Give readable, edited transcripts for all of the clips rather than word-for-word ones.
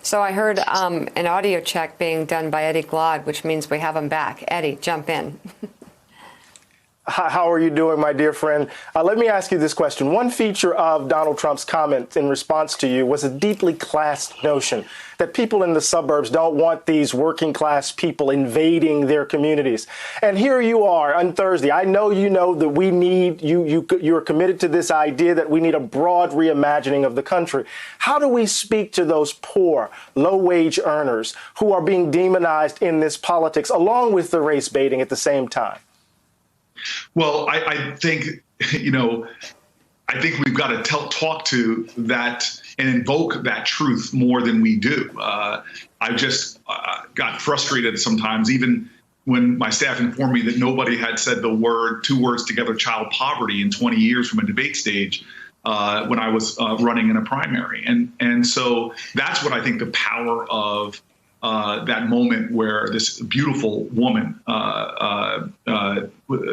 So I heard an audio check being done by Eddie Glaude, which means we have him back. Eddie, jump in. How are you doing, my dear friend? Let me ask you this question. One feature of Donald Trump's comment in response to you was a deeply classed notion that people in the suburbs don't want these working class people invading their communities. And here you are on Thursday. I know you know that we need you're committed to this idea that we need a broad reimagining of the country. How do we speak to those poor, low wage earners who are being demonized in this politics, along with the race baiting at the same time? Well, I think, I think we've got to talk to that and invoke that truth more than we do. I just got frustrated sometimes, even when my staff informed me that nobody had said the two words together, child poverty, in 20 years from a debate stage when I was running in a primary. And so that's what I think the power of that moment where this beautiful woman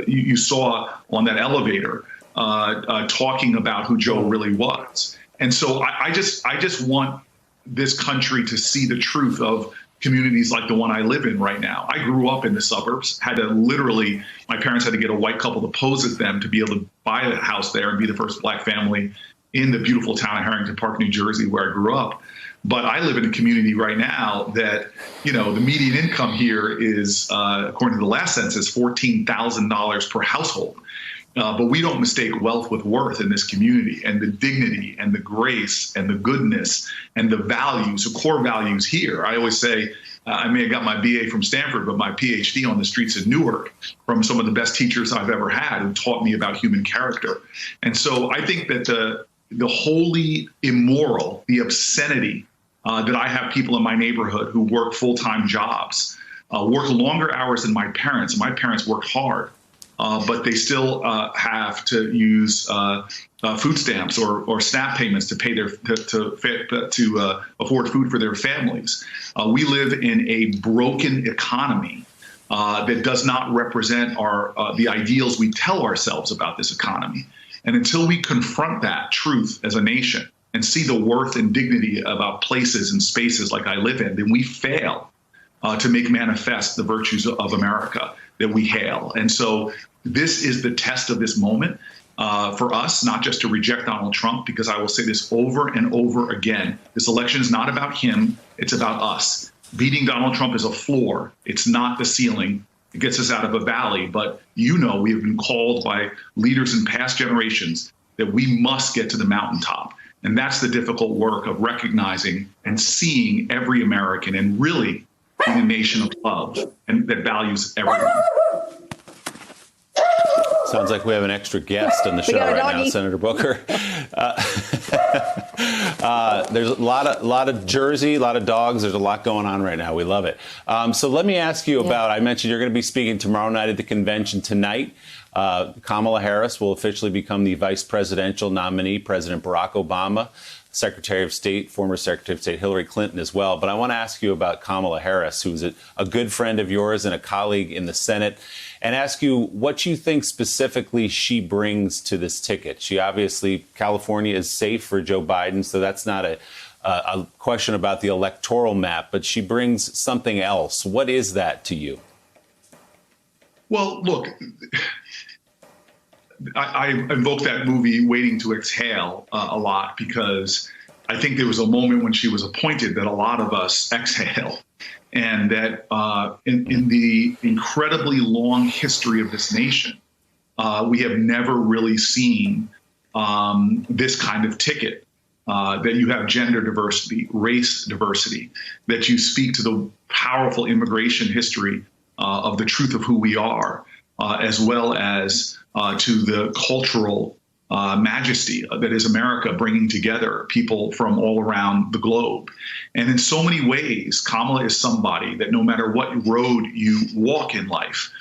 you saw on that elevator talking about who Joe really was. And so I just want this country to see the truth of communities like the one I live in right now. I grew up in the suburbs, my parents had to get a white couple to pose as them to be able to buy a house there and be the first Black family in the beautiful town of Harrington Park, New Jersey, where I grew up. But I live in a community right now that, the median income here is, according to the last census, $14,000 per household. But we don't mistake wealth with worth in this community, and the dignity and the grace and the goodness and the values, the core values here. I always say, I may have got my BA from Stanford, but my PhD on the streets of Newark from some of the best teachers I've ever had who taught me about human character. And so I think that the wholly immoral, the obscenity that I have people in my neighborhood who work full-time jobs, work longer hours than my parents. My parents worked hard, but they still have to use food stamps or SNAP payments to pay to afford food for their families. We live in a broken economy that does not represent the ideals we tell ourselves about this economy. And until we confront that truth as a nation and see the worth and dignity about places and spaces like I live in, then we fail to make manifest the virtues of America that we hail. And so this is the test of this moment for us, not just to reject Donald Trump, because I will say this over and over again. This election is not about him. It's about us. Beating Donald Trump is a floor. It's not the ceiling. It gets us out of a valley. But we have been called by leaders in past generations that we must get to the mountaintop. And that's the difficult work of recognizing and seeing every American and really being a nation of love and that values everyone. Sounds like we have an extra guest on the show right now, Senator Booker. There's a lot of Jersey, a lot of dogs. There's a lot going on right now. We love it. So let me ask you about, I mentioned you're going to be speaking tomorrow night at the convention. Tonight, Kamala Harris will officially become the vice presidential nominee. President Barack Obama, Secretary of State, former Secretary of State Hillary Clinton as well. But I want to ask you about Kamala Harris, who's a good friend of yours and a colleague in the Senate, and ask you what you think specifically she brings to this ticket. She obviously, California is safe for Joe Biden, so that's not a question about the electoral map, but she brings something else. What is that to you? Well, look, I invoke that movie Waiting to Exhale a lot, because I think there was a moment when she was appointed that a lot of us exhale, and that in the incredibly long history of this nation, we have never really seen this kind of ticket, that you have gender diversity, race diversity, that you speak to the powerful immigration history of the truth of who we are, as well as to the cultural majesty that is America, bringing together people from all around the globe. And in so many ways, Kamala is somebody that no matter what road you walk in life,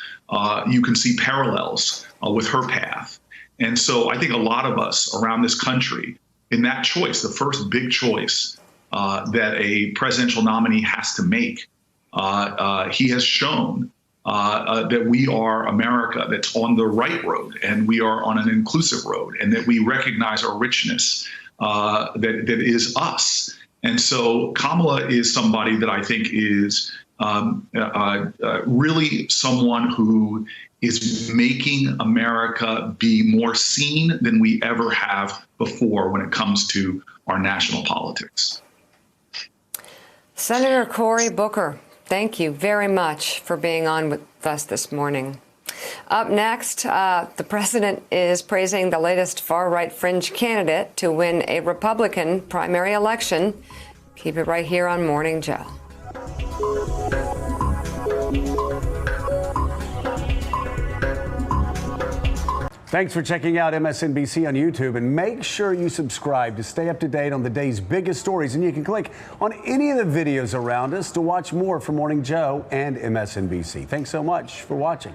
you can see parallels with her path. And so I think a lot of us around this country, in that choice, the first big choice that a presidential nominee has to make, he has shown that we are America that's on the right road, and we are on an inclusive road, and that we recognize our richness that is us. And so Kamala is somebody that I think is really someone who is making America be more seen than we ever have before when it comes to our national politics. Senator Cory Booker, thank you very much for being on with us this morning. Up next, the president is praising the latest far-right fringe candidate to win a Republican primary election. Keep it right here on Morning Joe. Thanks for checking out MSNBC on YouTube, and make sure you subscribe to stay up to date on the day's biggest stories. And you can click on any of the videos around us to watch more from Morning Joe and MSNBC. Thanks so much for watching.